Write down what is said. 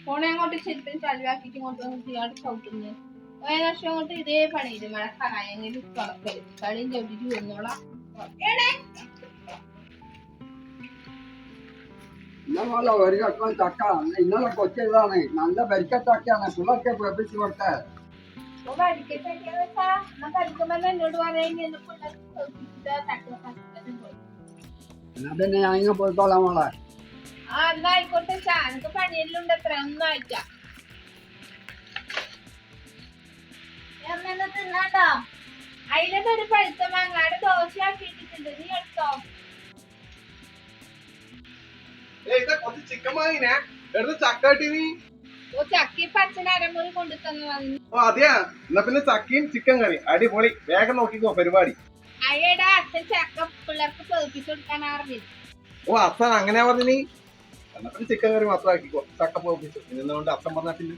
ഫോണെ അങ്ങോട്ട് ശരിക്കും ചളിവാക്കിട്ട് ഇങ്ങോട്ട് വന്നിട്ട് ഇയാൾ ചവിട്ടുന്നു. ഒരു വർഷം കൊണ്ട് ഇതേ പണിയില്ല. മഴ കളയെങ്കിലും തുറക്കരുത്. കളിയും ചവിട്ടിട്ട് വന്നോളാം. ഇന്നലെ ഒരു കഷ്ണം ചക്ക ഇന്നലെ കൊച്ചതാണ്. നല്ല പരിക്ക ചക്കയാണ്. പിള്ളേർക്ക് പഠിപ്പിച്ചു കൊടുത്തേ. എന്നോട് പറയുന്നത് എന്നാ പിന്നെ ഞാൻ ഇങ്ങനെ പോയിക്കോളാം മോളെ. ആ എന്നായിക്കോട്ടെ. എനിക്ക് പണിയെല്ലാം ഉണ്ട്. എത്ര ഒന്നാഴ്ച തിന്നാട്ടോ. അതിലൊക്കെ ഒരു പഴുത്ത മാങ്ങാട് ദോശയാക്കിയിട്ടുണ്ട്. നീ എടുത്തോ. ചിക്കൻ വാങ്ങിനെ ചക്ക ഓ ചക്കി പച്ചന അരമുറി കൊണ്ടു തന്നു. അതെയാ? എന്നാ പിന്നെ ചക്കയും ചിക്കൻ കറി അടിപൊളി. വേഗം നോക്കിക്കോ പരിപാടി. അയ്യടാ അച്ഛൻ ചക്ക പിള്ളേർക്ക് പേപ്പിച്ചു കൊടുക്കാൻ അറിഞ്ഞില്ല. ഓ അച്ഛൻ അങ്ങനെയാ പറഞ്ഞു. എന്നാ പിന്നെ ചിക്കൻ കറി മാത്രം ആക്കിക്കോ. ചക്ക പേപ്പിച്ചു. ഇന്നുകൊണ്ട് അച്ഛൻ പറഞ്ഞാ പിന്നെ